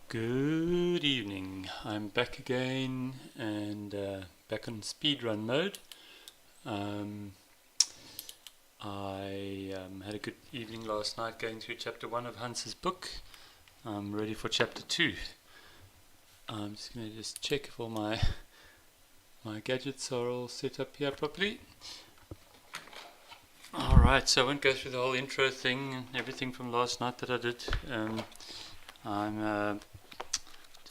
Good evening. I'm back again and back on speedrun mode. I had a good evening last night going through chapter 1 of Hans's book. I'm ready for chapter 2. I'm just going to check if all my gadgets are all set up here properly. Alright, so I won't go through the whole intro thing and everything from last night that I did. I'm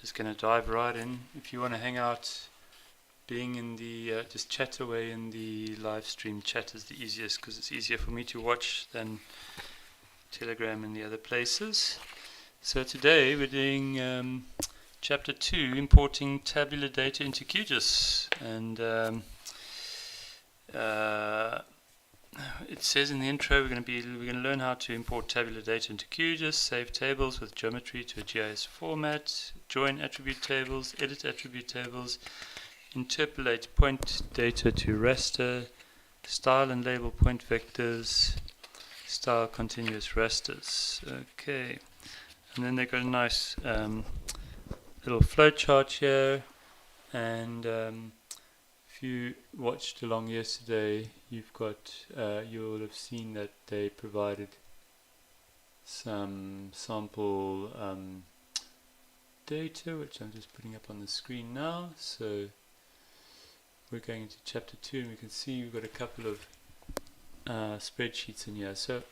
just going to dive right in. If you want to hang out, being in the just chat away in the live stream chat is the easiest, because it's easier for me to watch than Telegram and the other places. So today we're doing chapter 2, importing tabular data into QGIS, and it says in the intro we're going to learn how to import tabular data into QGIS, save tables with geometry to a GIS format, join attribute tables, edit attribute tables, interpolate point data to raster, style and label point vectors, style continuous rasters. Okay, and then they've got a nice little flowchart here, and if you watched along yesterday, you'll have seen that they provided some sample data, which I'm just putting up on the screen now. So we're going into chapter 2, and we can see we've got a couple of spreadsheets in here. So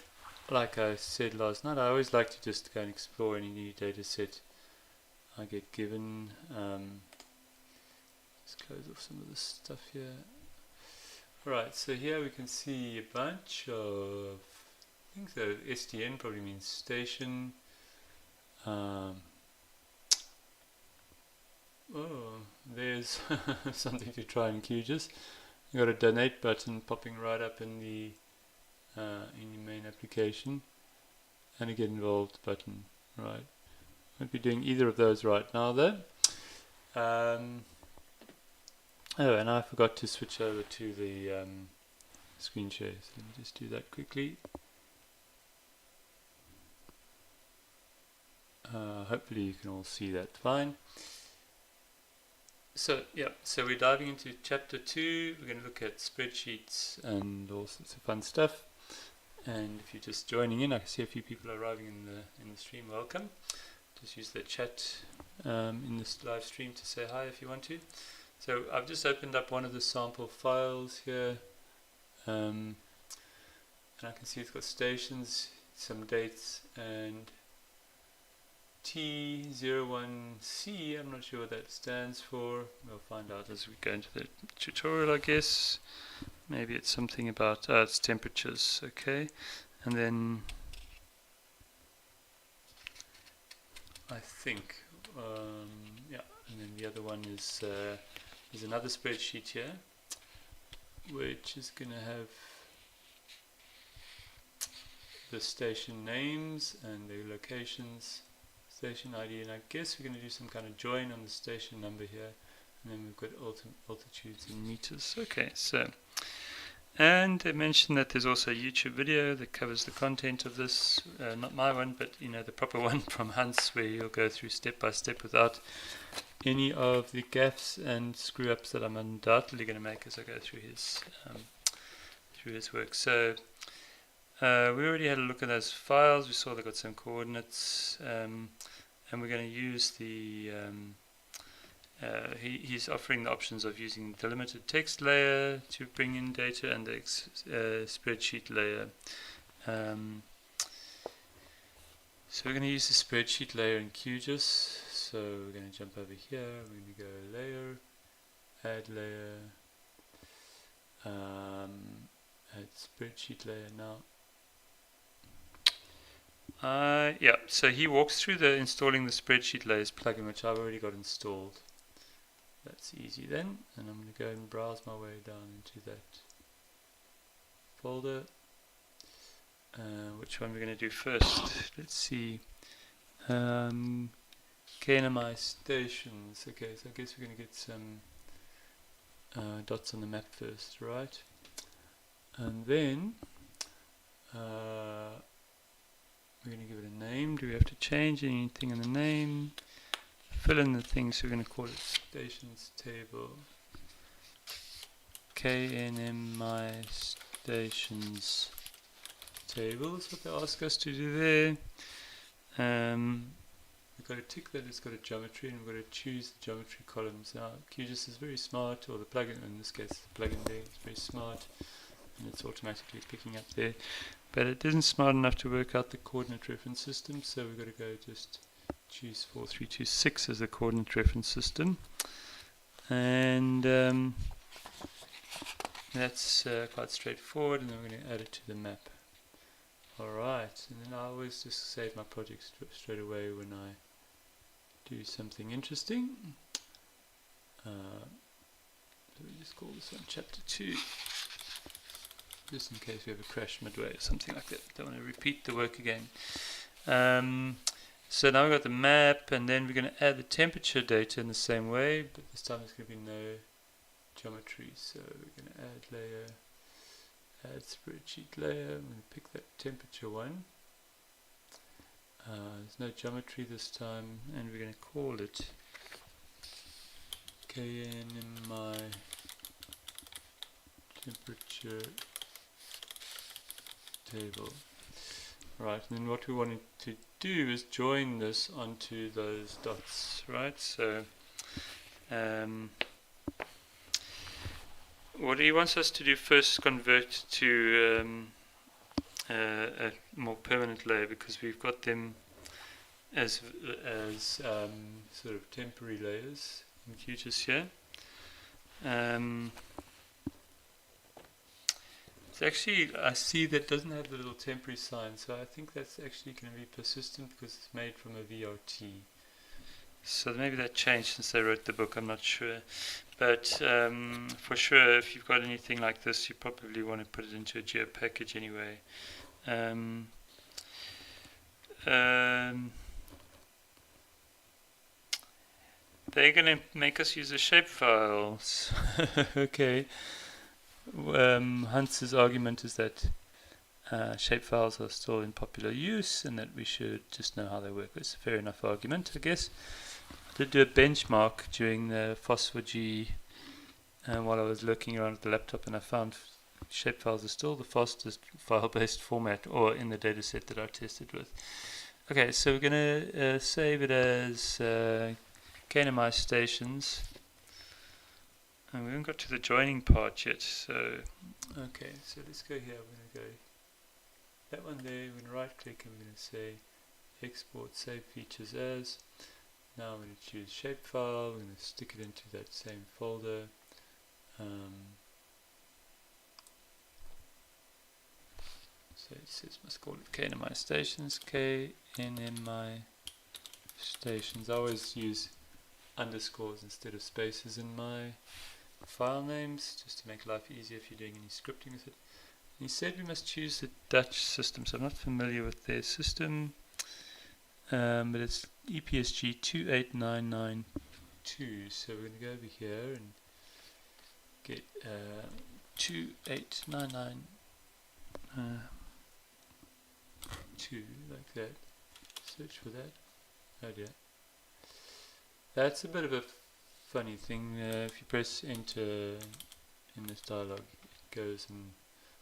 like I said last night, I always like to just go and explore any new data set I get given. Let's close off some of this stuff here. Alright, so here we can see a bunch of things. So STN probably means station. Oh, there's something to try in QGIS. You've got a donate button popping right up in the in your main application, and a get involved button. Right, won't be doing either of those right now though. Oh, and I forgot to switch over to the screen share, so let me just do that quickly. Hopefully you can all see that fine. So yeah, so we're diving into chapter 2. We're going to look at spreadsheets and all sorts of fun stuff. And if you're just joining in, I can see a few people arriving in the stream. Welcome. Just use the chat in this live stream to say hi if you want to. So I've just opened up one of the sample files here, and I can see it's got stations, some dates, and T01C, I'm not sure what that stands for. We'll find out as we go into the tutorial, I guess. Maybe it's something about, it's temperatures, okay. And then I think, yeah, and then the other one is, there's another spreadsheet here, which is going to have the station names and the locations, station ID, and I guess we're going to do some kind of join on the station number here, and then we've got altitudes in meters. Okay, so, and they mentioned that there's also a YouTube video that covers the content of this, not my one, but you know, the proper one from Hans, where you'll go through step by step without any of the gaffes and screw ups that I'm undoubtedly going to make as I go through his work. So we already had a look at those files. We saw they got some coordinates, and we're going to use the he's offering the options of using the limited text layer to bring in data and the spreadsheet layer. So we're going to use the spreadsheet layer in QGIS. So we're going to jump over here, we're going to go layer, add layer, add spreadsheet layer now. Yeah, so he walks through the installing the spreadsheet layers plugin, which I've already got installed. That's easy then, and I'm going to go and browse my way down into that folder. Which one we're going to do first? Let's see. KNMI stations. Okay, so I guess we're going to get some dots on the map first, right? And then we're going to give it a name. Do we have to change anything in the name? fill in the things. So we're going to call it stations table. KNMI stations table is what they ask us to do there. We've got to tick that it's got a geometry, and we've got to choose the geometry columns. Now QGIS is very smart, or the plugin, in this case the plugin there is very smart, and it's automatically picking up there. But it isn't smart enough to work out the coordinate reference system, so we've got to go just choose 4326 as the coordinate reference system. And that's quite straightforward, and then we're going to add it to the map. Alright, and then I always just save my project straight away when I do something interesting. So we just call this one chapter 2, just in case we have a crash midway or something like that. Don't want to repeat the work again. So now we've got the map, and then we're going to add the temperature data in the same way, but this time there's going to be no geometry. So we're going to add layer, add spreadsheet layer. I'm going to pick that temperature one. There's no geometry this time, and we're going to call it KNMI temperature table. Right, and then what we wanted to do is join this onto those dots, right? So what he wants us to do first is convert to a more permanent layer, because we've got them as sort of temporary layers in QGIS here. It's actually, I see that doesn't have the little temporary sign, so I think that's actually going to be persistent because it's made from a VRT. So maybe that changed since I wrote the book, I'm not sure. But for sure, if you've got anything like this, you probably want to put it into a geo package anyway. They're going to make us use the shapefiles. Okay. Hunts's argument is that shapefiles are still in popular use and that we should just know how they work. It's a fair enough argument, I guess. I did do a benchmark during the Phospho-G while I was looking around at the laptop, and I found shapefiles are still the fastest file-based format, or in the dataset that I tested with. Okay, so we're going to save it as KNMI stations. And we haven't got to the joining part yet, so okay, so let's go here. We're going to go that one there, we're going to right click and we're going to say export save features as. Now I'm going to choose shapefile, we're going to stick it into that same folder. So it says must call it KNMI stations, KNMI stations. I always use underscores instead of spaces in my file names, just to make life easier if you're doing any scripting with it. And he said we must choose the Dutch system, so I'm not familiar with their system, but it's EPSG 28992. So we're going to go over here and get 28992, like that. Search for that. Oh dear. That's a bit of a funny thing. If you press enter in this dialog, it goes and,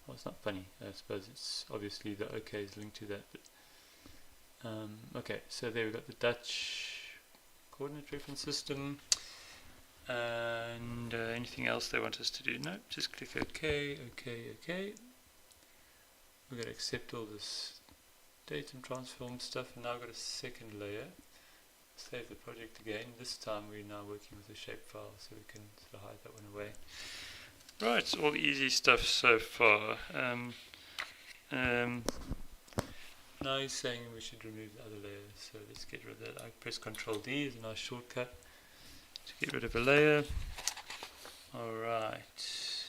well, it's not funny. I suppose it's obviously the OK is linked to that. But okay, so there we've got the Dutch coordinate reference system. And anything else they want us to do? No, just click OK, OK, OK. We're going to accept all this datum transform stuff, and now I've got a second layer. Save the project again. This time we're now working with a shapefile, so we can sort of hide that one away. Right, it's all easy stuff so far. Now he's saying we should remove the other layers, so let's get rid of that. I press Ctrl D as a nice shortcut to get rid of a layer. Alright.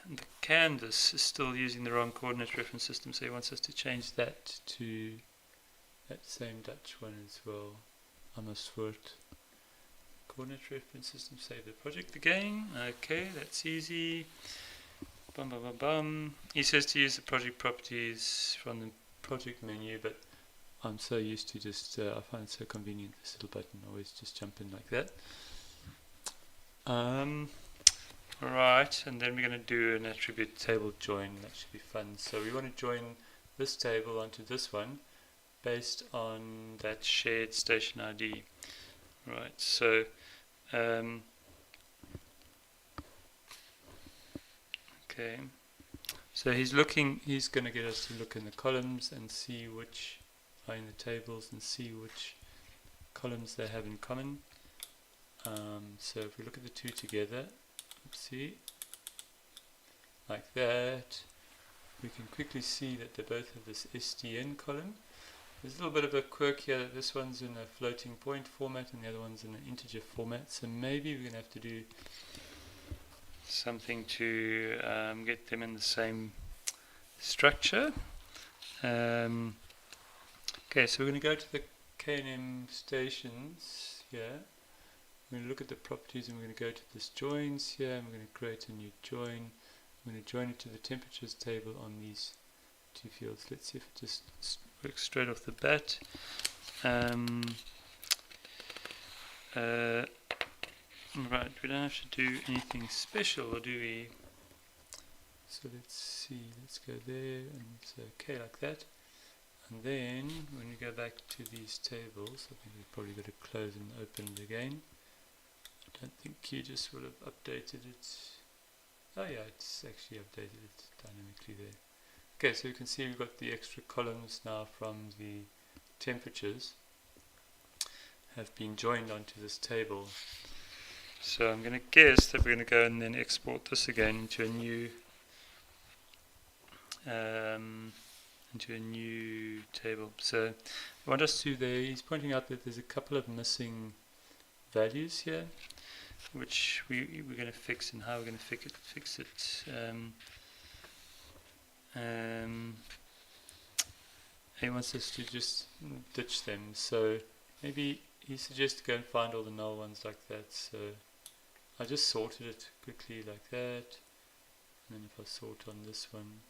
The canvas is still using the wrong coordinate reference system, so he wants us to change that to that same Dutch one as well. Amersfoort coordinate reference system. Save the project again. Okay, that's easy. Bum bum bum bum. He says to use the project properties from the project menu, but I'm so used to just, I find it so convenient, this little button, always just jump in like that. Right, and then we're going to do an attribute table join. That should be fun. So we want to join this table onto this one based on that shared station ID. Right, so okay, so he's going to get us to look in the columns and see which are in the tables and see which columns they have in common. So if we look at the two together, see, like that, we can quickly see that they both have this STN column. There's a little bit of a quirk here that this one's in a floating point format and the other one's in an integer format, so maybe we're going to have to do something to get them in the same structure. Okay, so we're going to go to the K&M stations here. We're going to look at the properties and we're going to go to this joins here and we're going to create a new join. I'm going to join it to the temperatures table on these two fields. Let's see if it just works straight off the bat. Right, we don't have to do anything special, do we? So let's see, let's go there and say okay like that. And then when we go back to these tables, I think we've probably got to close and open it again. I don't think QGIS will have updated it. Oh yeah, it's actually updated it dynamically there. Okay, so you can see we've got the extra columns now from the temperatures have been joined onto this table. So I'm going to guess that we're going to go and then export this again into a new table. So I want us to there. He's pointing out that there's a couple of missing values here, which we're going to fix, and how we're going to fix it. He wants us to just ditch them. So maybe he suggests to go and find all the null ones like that. So I just sorted it quickly like that, and then if I sort on this one,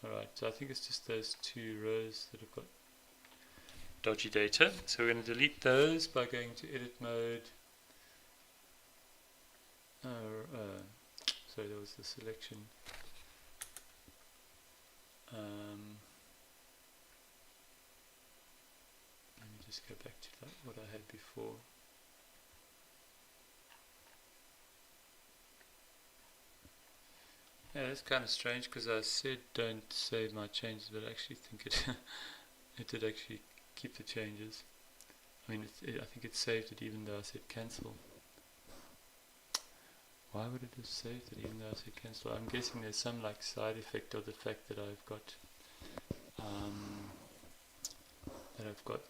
alright, so I think it's just those two rows that have got dodgy data. So we're going to delete those by going to edit mode. Sorry, that was the selection. Let me just go back to like what I had before. Yeah, that's kind of strange because I said don't save my changes, but I actually think it did actually keep the changes. I mean, I think it saved it even though I said cancel. Why would it have saved it even though I said cancel? I'm guessing there's some like side effect of the fact that I've got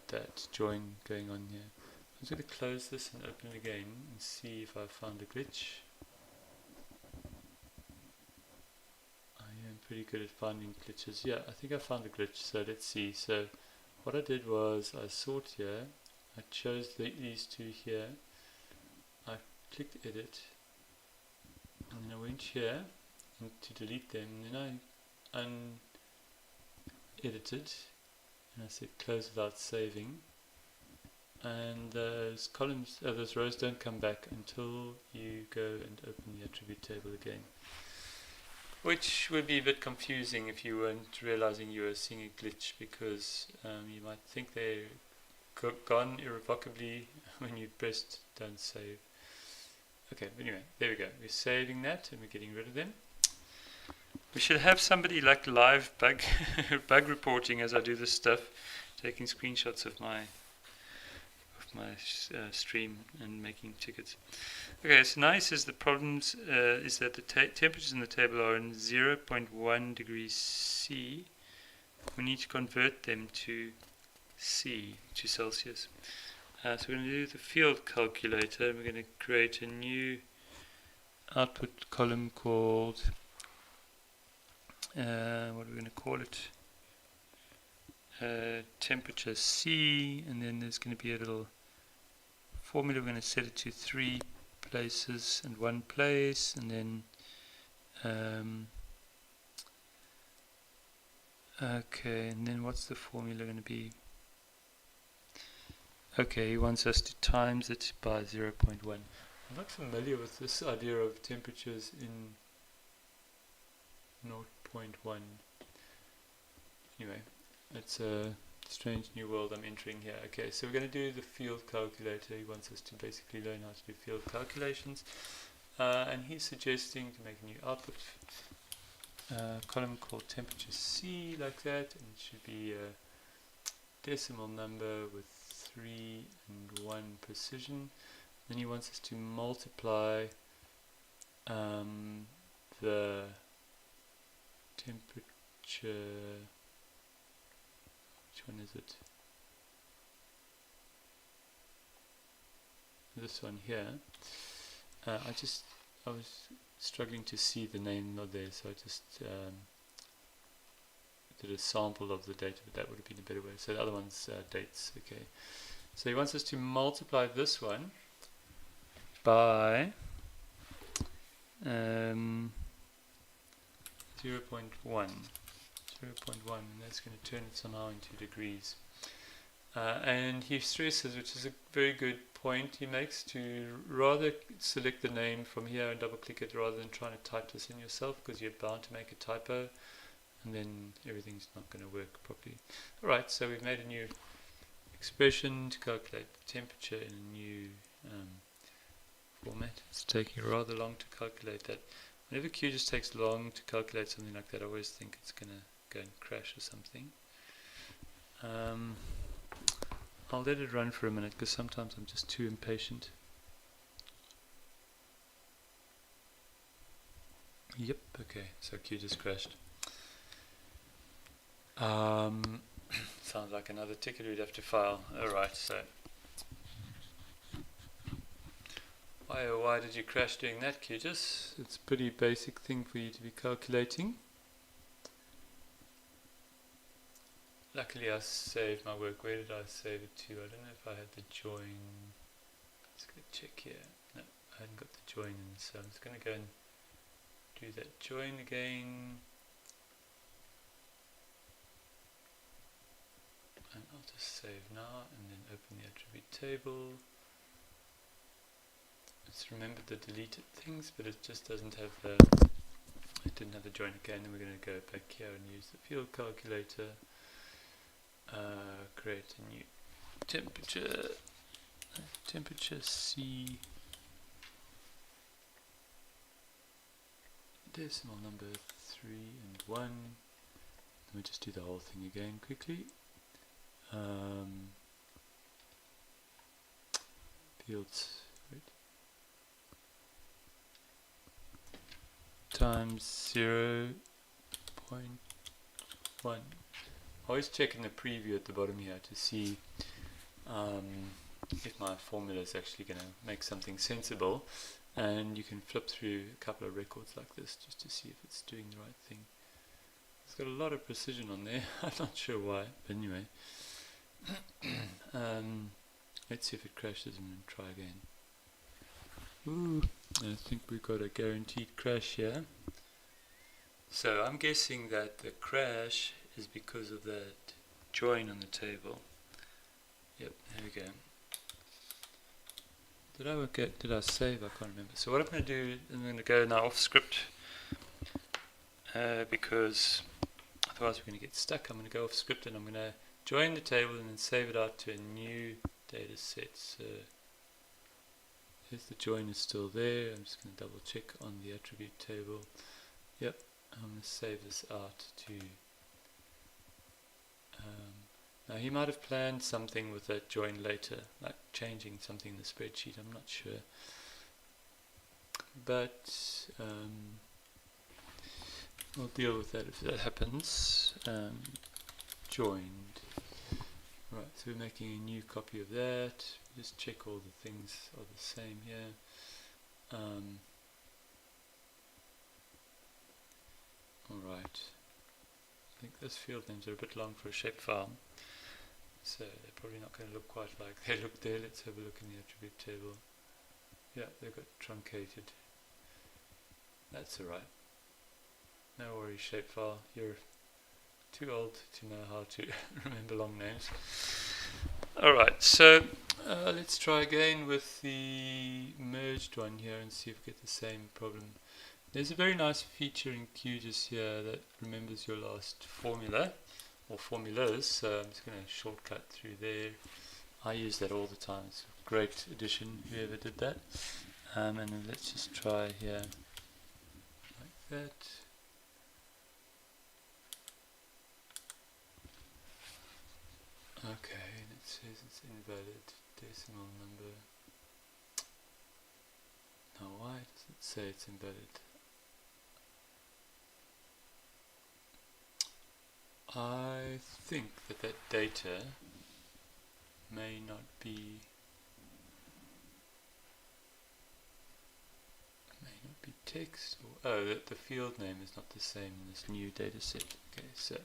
that join going on here. I'm just going to close this and open it again and see if I found a glitch. Pretty good at finding glitches. Yeah, I think I found a glitch, so let's see. So what I did was I sort here, I chose these two here, I clicked edit, and then I went here to delete them, and then I unedited, and I said close without saving, and those columns, those rows don't come back until you go and open the attribute table again. Which would be a bit confusing if you weren't realizing you were seeing a glitch, because you might think they're gone irrevocably when you pressed don't save. Okay, but anyway, there we go. We're saving that and we're getting rid of them. We should have somebody like live bug reporting as I do this stuff, taking screenshots of my stream and making tickets. Okay, so now he says the problems is that the temperatures in the table are in 0.1 degrees C. We need to convert them to C, to Celsius. So we're going to do the field calculator. We're going to create a new output column called, what are we going to call it? Temperature C, and then there's going to be a little formula. We're going to set it to 3 places and 1 place, and then Okay, and then what's the formula going to be? Okay, he wants us to times it by 0.1. I'm not familiar with this idea of temperatures in 0.1. Anyway, it's a strange new world I'm entering here. Okay, so we're going to do the field calculator. He wants us to basically learn how to do field calculations. And he's suggesting to make a new output column called temperature C, like that, and it should be a decimal number with 3 and 1 precision. Then he wants us to multiply the temperature. Which one is it? This one here. I was struggling to see the name not there, so I just did a sample of the data, but that would have been a better way. So the other one's dates. Okay. So he wants us to multiply this one by 0.1, and that's going to turn it somehow into degrees. And he stresses, which is a very good point he makes, to rather select the name from here and double click it rather than trying to type this in yourself, because you're bound to make a typo and then everything's not going to work properly. Alright, so we've made a new expression to calculate the temperature in a new format. It's taking rather long to calculate that. Whenever QGIS takes long to calculate something like that, I always think it's going to go and crash or something. I'll let it run for a minute because sometimes I'm just too impatient. Yep, okay, so QGIS crashed. Sounds like another ticket we'd have to file. Alright, so why did you crash doing that, QGIS? It's a pretty basic thing for you to be calculating. Luckily I saved my work. Where did I save it to? I don't know if I had the join. Let's go check here. No, I hadn't got the join in, so I'm just going to go and do that join again. And I'll just save now and then open the attribute table. It's remembered the deleted things, but it just doesn't have the, it didn't have the join again. And we're going to go back here and use the field calculator. Create a new temperature C, decimal number 3 and 1. Let me just do the whole thing again quickly. Fields, wait, times 0.1. I always check in the preview at the bottom here to see if my formula is actually going to make something sensible, and you can flip through a couple of records like this just to see if it's doing the right thing. It's got a lot of precision on there. I'm not sure why, but anyway. Let's see if it crashes and then try again. Ooh, I think we've got a guaranteed crash here. So I'm guessing that the crash is because of that join on the table. Yep, there we go. Did I save? I can't remember. So what I'm going to do, I'm going to go now off script because otherwise we're going to get stuck. I'm going to go off script and I'm going to join the table and then save it out to a new data set. So if the join is still there, I'm just going to double check on the attribute table. Yep, I'm going to save this out to now he might have planned something with that join later, like changing something in the spreadsheet, I'm not sure. But we'll deal with that if that happens. Joined. Right, so we're making a new copy of that. Just check all the things are the same here. Alright. I think those field names are a bit long for a shapefile. So they're probably not going to look quite like they look there. Let's have a look in the attribute table. Yeah, they've got truncated. That's alright. No worries, shapefile. You're too old to know how to remember long names. Alright, so let's try again with the merged one here and see if we get the same problem. There's a very nice feature in QGIS here that remembers your last formula or formulas, so I'm just going to shortcut through there. I use that all the time. It's a great addition, whoever did that. And then let's just try here like that. Okay, and it says it's invalid decimal number. Now why does it say it's invalid? I think that data may not be text, or that the field name is not the same in this new data set. Okay, so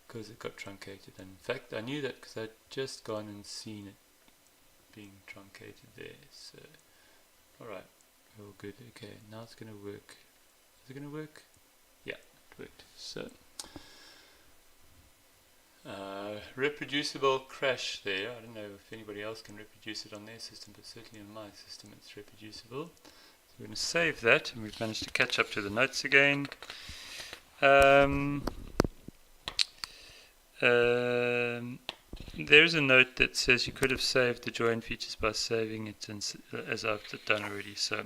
because it got truncated, and in fact I knew that because I'd just gone and seen it being truncated there. So alright, all good. Okay, now it's going to work. Is it going to work? Yeah, it worked. So reproducible crash there. I don't know if anybody else can reproduce it on their system, but certainly on my system it's reproducible. So we're going to save that, and we've managed to catch up to the notes again. There's a note that says you could have saved the join features by saving it, as I've done already, so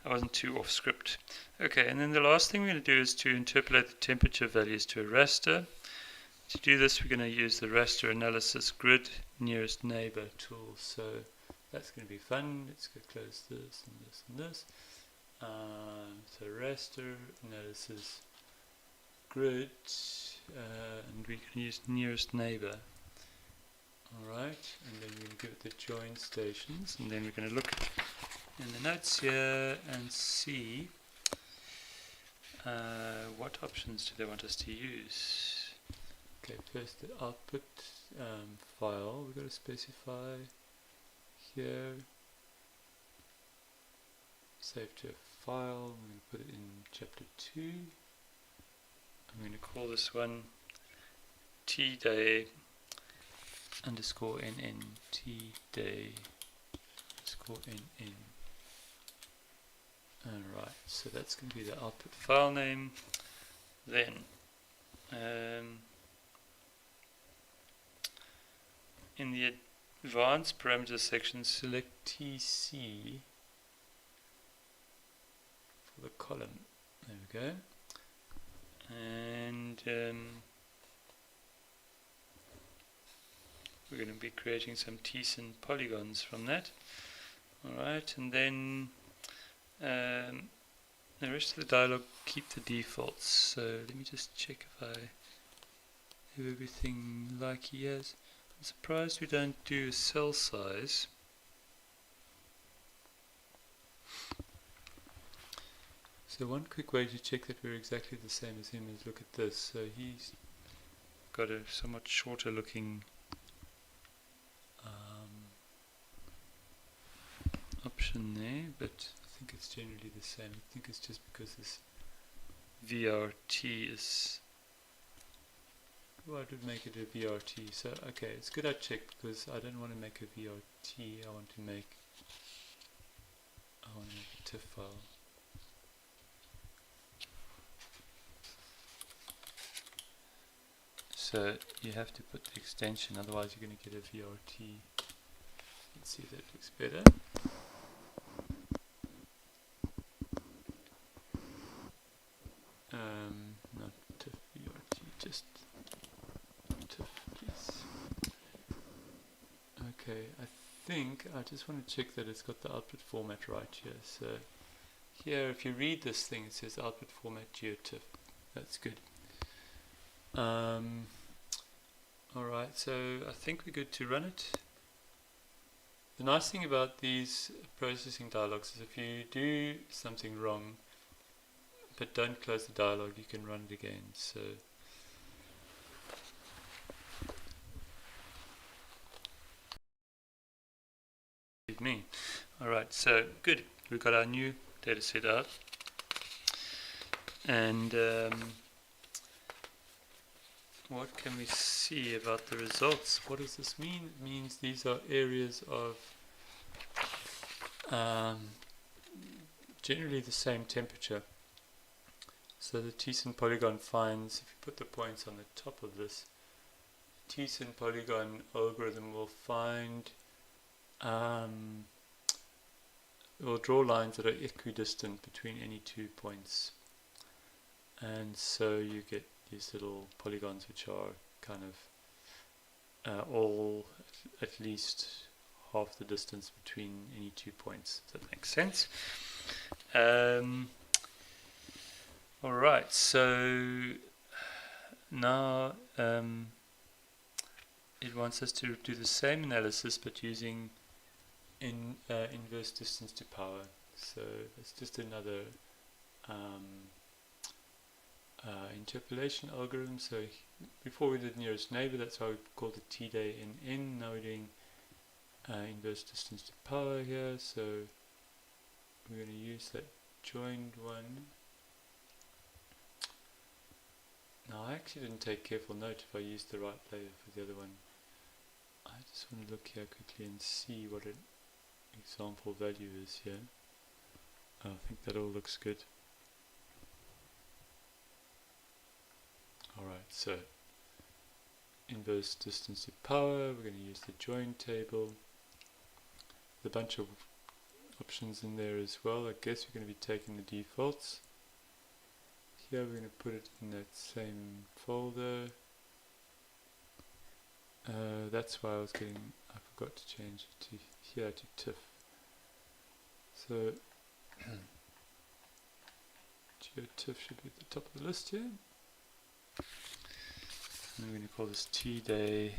I wasn't too off script. Okay, and then the last thing we're going to do is to interpolate the temperature values to a raster. To do this, we're going to use the raster analysis grid nearest neighbor tool. So that's going to be fun. Let's go close this and this and this. So raster analysis grid, and we can use nearest neighbor. Alright, and then we're going to give it the join stations, and then we're going to look in the notes here and see what options do they want us to use. Okay, first the output file, we've got to specify here, save to a file. I'm going to put it in chapter 2. I'm going to call this one tday underscore nn, tday underscore nn. Alright, so that's going to be the output file name. Then in the advanced parameters section, select TC for the column. There we go. And we're going to be creating some Tson polygons from that. Alright, and then the rest of the dialog, keep the defaults. So let me just check if I have everything like he has. I'm surprised we don't do a cell size. So one quick way to check that we're exactly the same as him is look at this. So he's got a somewhat shorter looking option there, but I think it's generally the same. I think it's just because this VRT is, well, it would make it a VRT. So okay, it's good I checked, because I don't want to make a VRT. I want to make a TIFF file. So you have to put the extension, otherwise you're going to get a VRT. Let's see if that looks better. Not TIFF VRT, just TIFF, please. Okay, I think I just want to check that it's got the output format right here. So here, if you read this thing, it says output format GeoTIFF. That's good. Alright, so I think we're good to run it. The nice thing about these processing dialogues is if you do something wrong but don't close the dialog, you can run it again. So me. Alright, so good. We've got our new data set out. And what can we see about the results? What does this mean? It means these are areas of generally the same temperature. So the Thiessen polygon finds, if you put the points on the top of this, Thiessen polygon algorithm will find, will draw lines that are equidistant between any 2 points. And so you get these little polygons which are kind of all at least half the distance between any 2 points. Does that make sense? Alright, so now it wants us to do the same analysis but using inverse distance to power. So it's just another interpolation algorithm. So before we did nearest neighbor, that's why we called it T-day in N. Now we're doing inverse distance to power here. So we're going to use that joined one. Now I actually didn't take careful note if I used the right layer for the other one. I just want to look here quickly and see what an example value is here. I think that all looks good. Alright, so inverse distance to power, we're going to use the join table. There's a bunch of options in there as well. I guess we're going to be taking the defaults. Here we're going to put it in that same folder. That's why I forgot to change it to here to TIFF. So GeoTIFF should be at the top of the list here. And we're going to call this T-day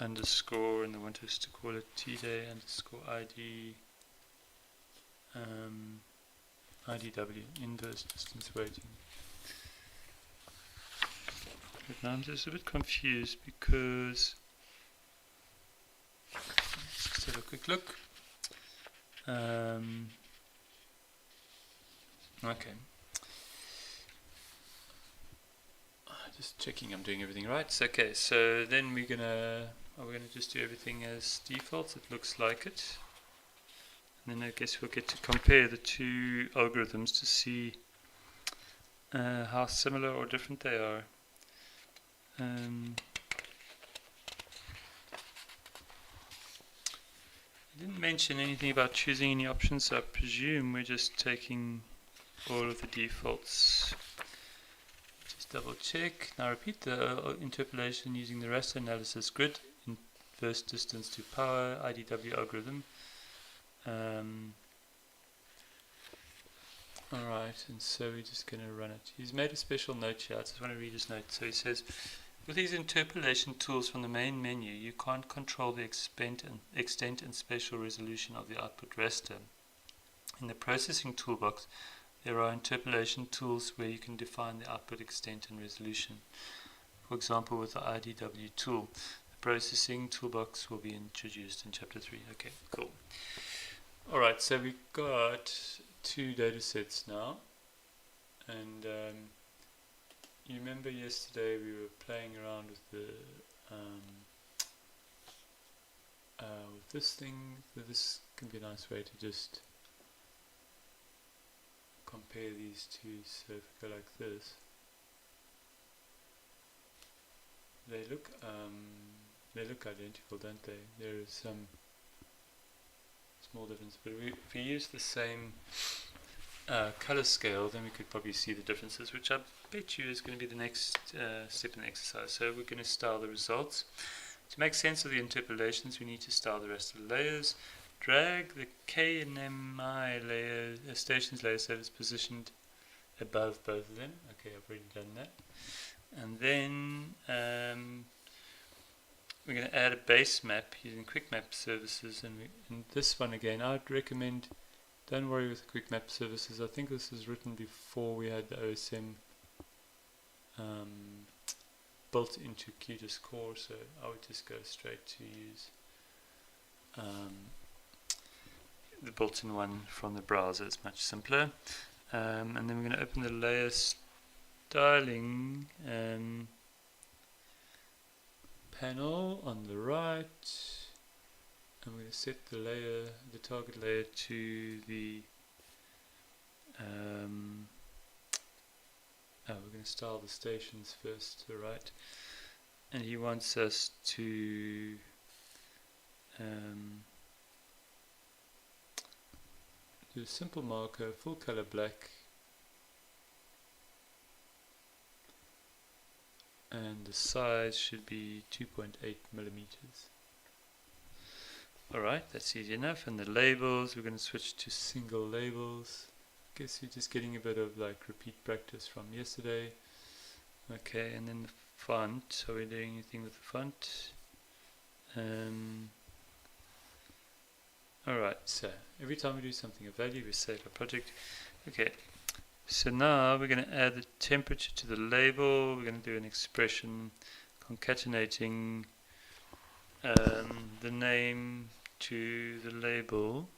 underscore, and I want us to call it T-day underscore ID IDW, inverse distance weighting. But now I'm just a bit confused because let's just have a quick look. Okay. Just checking I'm doing everything right. So, okay, so then we're gonna just do everything as default. It looks like it. And then I guess we'll get to compare the two algorithms to see how similar or different they are. I didn't mention anything about choosing any options, so I presume we're just taking all of the defaults. Just double check. Now repeat the interpolation using the raster analysis grid, inverse distance to power, IDW algorithm. Alright, and so we're just going to run it. He's made a special note here. I just want to read his note. So he says, with these interpolation tools from the main menu, you can't control the extent and spatial resolution of the output raster. In the processing toolbox, there are interpolation tools where you can define the output extent and resolution. For example, with the IDW tool, the processing toolbox will be introduced in chapter 3. Okay, cool. Alright, so we've got two data sets now, and you remember yesterday we were playing around with the with this thing. So this can be a nice way to just compare these two. So if we go like this, they look identical, don't they? There is some small difference, but if we use the same color scale, then we could probably see the differences, which I bet you is going to be the next step in the exercise. So we're going to style the results. To make sense of the interpolations, we need to style the Raster layers. Drag the K and MI layer, stations layer, so it's positioned above both of them. Okay, I've already done that. And then we're going to add a base map using quick map services, and this one again I'd recommend don't worry with quick map services. I think this was written before we had the OSM built into QGIS core, so I would just go straight to use the built-in one from the browser. It's much simpler. And then we're going to open the layers styling panel on the right. I'm going to set the layer, the target layer to the we're going to style the stations first to the right, and he wants us to do a simple marker, full color black, and the size should be 2.8 millimeters. Alright, that's easy enough. And the labels, we're going to switch to single labels. Guess we're just getting a bit of like repeat practice from yesterday. Okay, and then the font. Are we doing anything with the font? Alright, so every time we do something of value, we save our project. Okay, so now we're going to add the temperature to the label. We're going to do an expression concatenating the name to the label.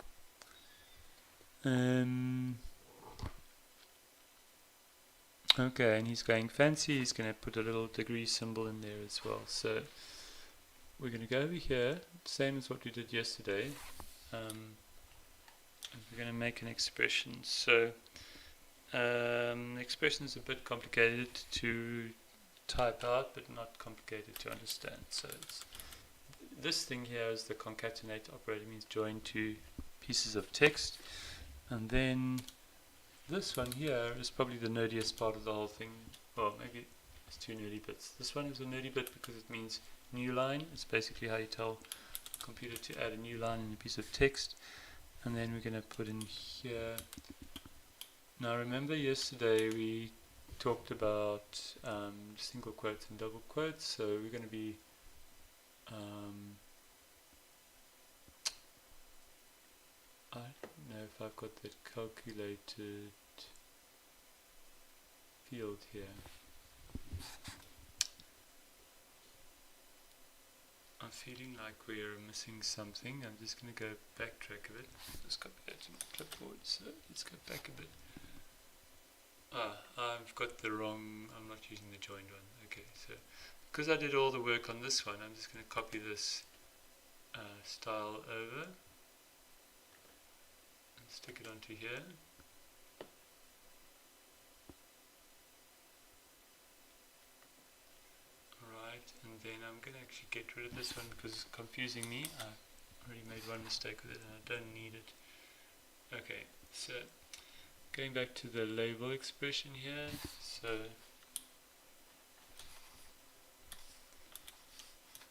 Okay, and he's going fancy. He's going to put a little degree symbol in there as well. So we're going to go over here, same as what we did yesterday. And we're going to make an expression. So the expression is a bit complicated to type out, but not complicated to understand. So this thing here is the concatenate operator, means join two pieces of text. And then this one here is probably the nerdiest part of the whole thing. Well, maybe it's two nerdy bits. This one is a nerdy bit because it means new line. It's basically how you tell the computer to add a new line in a piece of text. And then we're going to put in here. Now remember yesterday we talked about single quotes and double quotes. So we're going to be I don't know if I've got that calculated field here. I'm feeling like we're missing something. I'm just going to go backtrack a bit. Let's go back to my clipboard. So let's go back a bit. I've got the wrong, I'm not using the joined one. Okay, so because I did all the work on this one, I'm just going to copy this style over. Stick it onto here. Alright, and then I'm going to actually get rid of this one because it's confusing me. I already made one mistake with it and I don't need it. Okay, so going back to the label expression here. So,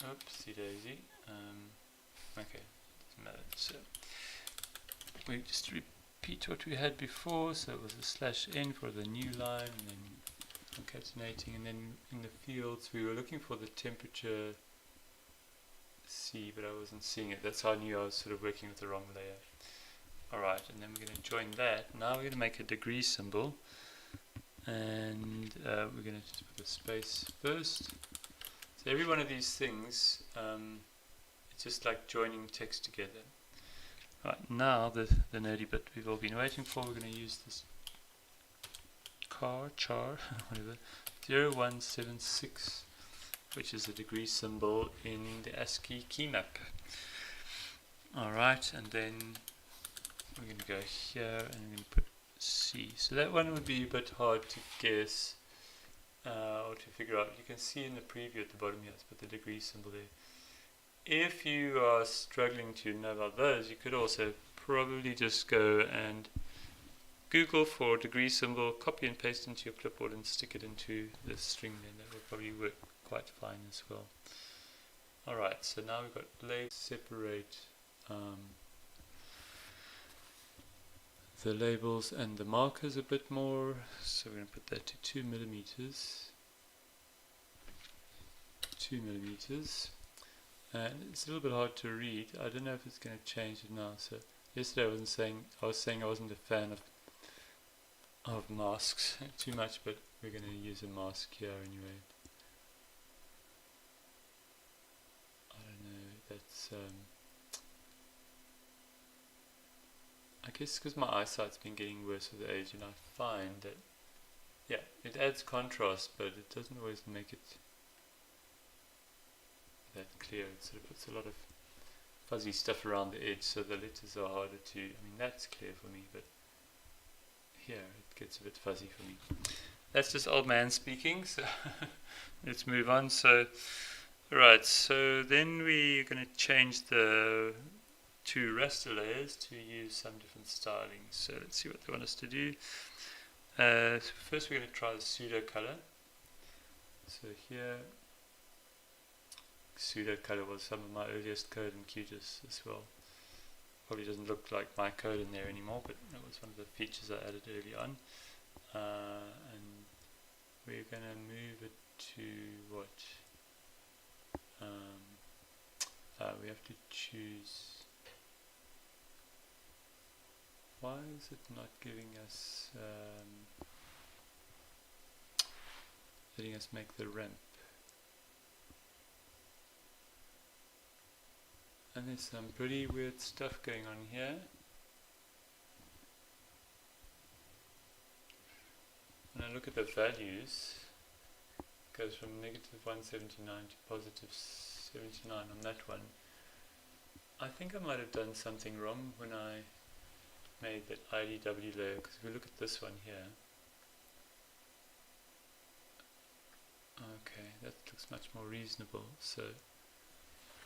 oopsie daisy. Okay, doesn't matter. So we just repeat what we had before. So it was a /n for the new line, and then concatenating, and then in the fields we were looking for the temperature C, but I wasn't seeing it. That's how I knew I was sort of working with the wrong layer. Alright, and then we're going to join that. Now we're going to make a degree symbol, and we're going to just put a space first. So every one of these things, it's just like joining text together. Right, now the nerdy bit we've all been waiting for. We're going to use this char, whatever, 0176, which is a degree symbol in the ASCII key map. Alright, and then we're going to go here and we're going to put C. So that one would be a bit hard to guess or to figure out. You can see in the preview at the bottom here, let's put the degree symbol there. If you are struggling to know about those, you could also probably just go and Google for degree symbol, copy and paste into your clipboard and stick it into the string, then that will probably work quite fine as well. Alright, so now we've got labels, separate the labels and the markers a bit more. So we're going to put that to 2 millimeters. 2 millimeters. And it's a little bit hard to read. I don't know if it's going to change it now. So yesterday I was saying I wasn't a fan of masks too much, but we're going to use a mask here anyway. I don't know. That's I guess because my eyesight's been getting worse with age, and I find that yeah, it adds contrast, but it doesn't always make it that clear. It sort of puts a lot of fuzzy stuff around the edge, so the letters are harder to, I mean, that's clear for me, but here it gets a bit fuzzy for me. That's just old man speaking, so let's move on. So, right, so then we're going to change the two raster layers to use some different styling. So let's see what they want us to do. So first we're going to try the pseudo color. So here, pseudo color was some of my earliest code in QGIS as well. Probably doesn't look like my code in there anymore, but that was one of the features I added early on. And we're going to move it to what? We have to choose. Why is it not giving us letting us make the ramp? And there's some pretty weird stuff going on here. When I look at the values, it goes from negative 179 to positive 79 on that one. I think I might have done something wrong when I made that IDW layer, because if we look at this one here, okay, that looks much more reasonable. So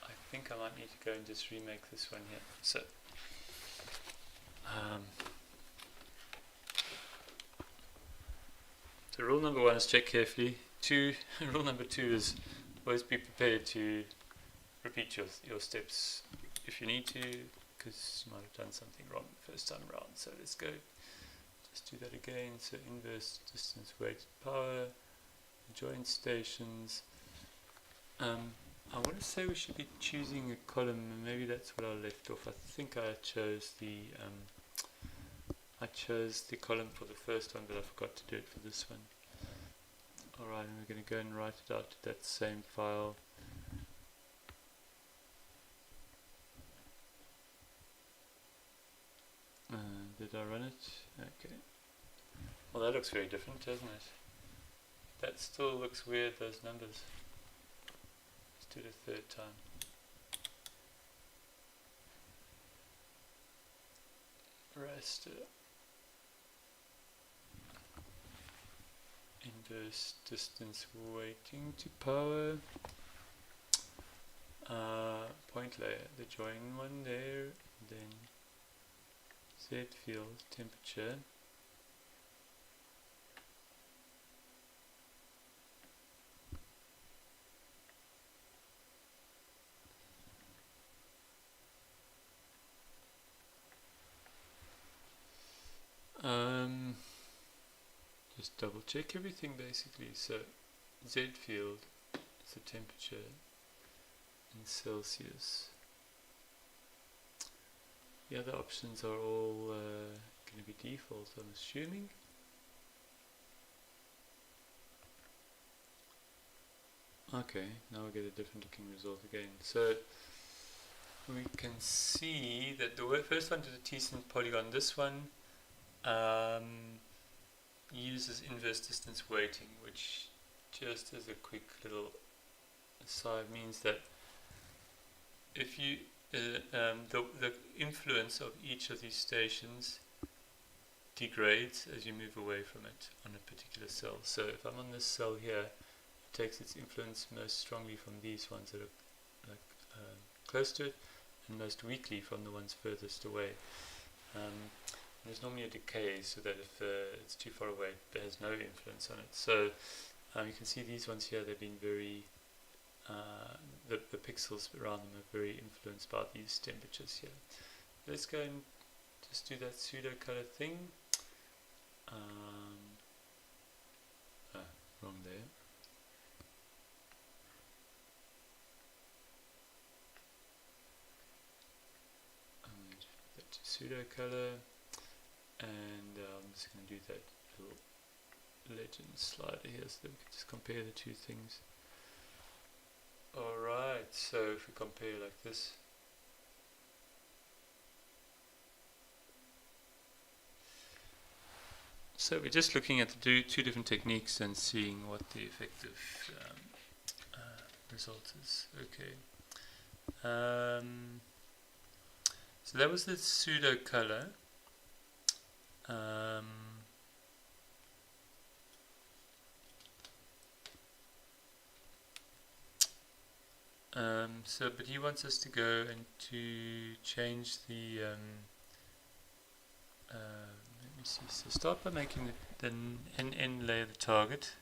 I think I might need to go and just remake this one here. So so rule number 1 is check carefully. Rule number 2 is always be prepared to repeat your steps if you need to, because you might have done something wrong the first time around. So let's go, just do that again. So inverse distance weighted power, joint stations. I want to say we should be choosing a column, and maybe that's what I left off. I think I chose the column for the first one, but I forgot to do it for this one. Alright, and we're going to go and write it out to that same file. Did I run it? Okay. Well, that looks very different, doesn't it? That still looks weird, those numbers. Let's do it a third time. Raster. Inverse distance weighting to power. Point layer, the join one there, and then Z field temperature. Just double check everything basically. So Z field is the temperature in Celsius. The other options are all going to be default, I'm assuming. Okay, now we get a different looking result again. So we can see that the first one did a T-cent polygon. This one uses inverse distance weighting, which, just as a quick little aside, means that if you the influence of each of these stations degrades as you move away from it on a particular cell. So if I'm on this cell here, it takes its influence most strongly from these ones that are close to it, and most weakly from the ones furthest away. There's normally a decay, so that if it's too far away, it has no influence on it. So you can see these ones here, they've been very, the pixels around them are very influenced by these temperatures here. Let's go and just do that pseudo color thing. Wrong there. I'm going to put that to pseudo color. And I'm just going to do that little legend slider here so that we can just compare the two things. Alright, so if we compare like this, So we're just looking at the two different techniques and seeing what the effective result is. Okay. So that was the pseudo color. But he wants us to go and to change the. Let me see. So start by making the NN layer the target.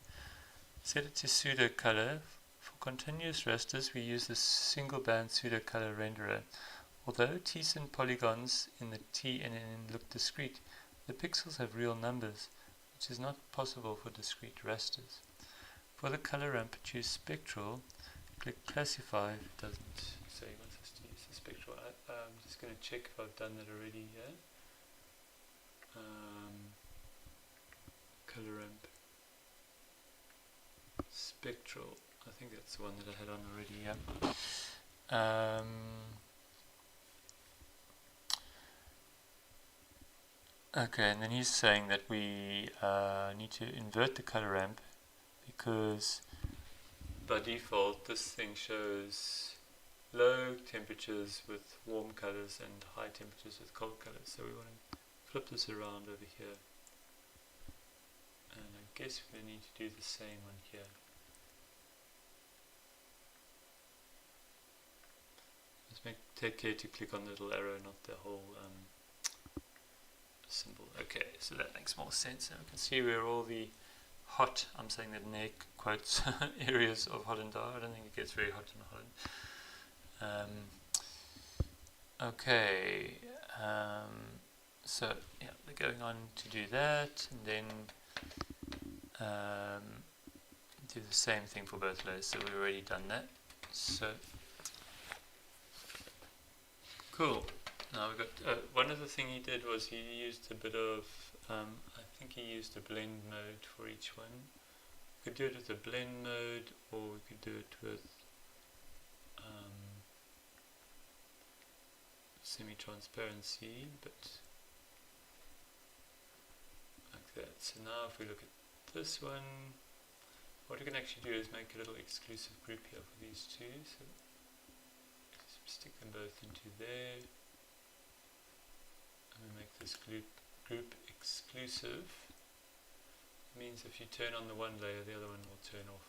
Set it to pseudo color. For continuous rasters, we use the single band pseudo color renderer. Although T-SYN polygons in the TNN look discrete, the pixels have real numbers, which is not possible for discrete rasters. For the color ramp, choose spectral. Click classify. It doesn't say he wants us to use the spectral. I'm just going to check if I've done that already here. Color ramp. Spectral. I think that's the one that I had on already, yeah. Okay, and then he's saying that we need to invert the color ramp because by default this thing shows low temperatures with warm colors and high temperatures with cold colors. So we want to flip this around over here. And I guess we're going to need to do the same one here. Just take care to click on the little arrow, not the whole symbol. Okay, so that makes more sense. And we can see where all the hot, I'm saying that in air quotes, areas of Holland are. I don't think it gets very hot in Holland. Okay, so yeah, they're going on to do that, and then do the same thing for both layers. So we've already done that. So cool. Now we've got one other thing he did was he used a bit of I think he used a blend mode for each one. We could do it with a blend mode, or we could do it with semi-transparency, but like that. So now if we look at this one, what we can actually do is make a little exclusive group here for these two. So just stick them both into there. And we make this group exclusive. It means if you turn on the one layer, the other one will turn off.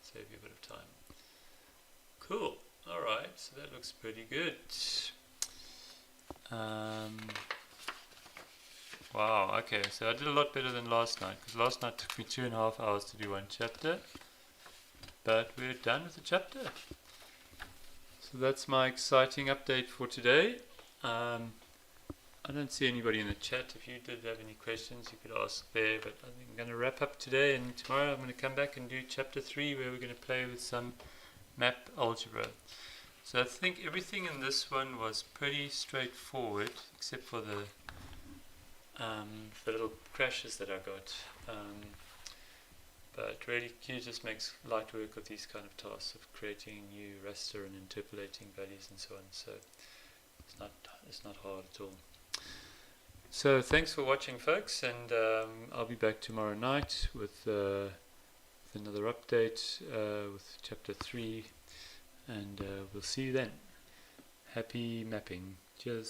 Save you a bit of time. Cool. Alright, so that looks pretty good. Wow, okay, so I did a lot better than last night, because last night took me 2.5 hours to do one chapter, but we're done with the chapter. So that's my exciting update for today. I don't see anybody in the chat. If you did have any questions, you could ask there, but I think I'm going to wrap up today, and tomorrow I'm going to come back and do chapter 3, where we're going to play with some map algebra. So I think everything in this one was pretty straightforward, except for the little crashes that I got. But really, QGIS makes light work of these kind of tasks of creating new raster and interpolating values and so on. So it's not hard at all. So thanks for watching, folks, and I'll be back tomorrow night with another update with chapter 3, and we'll see you then. Happy mapping. Cheers.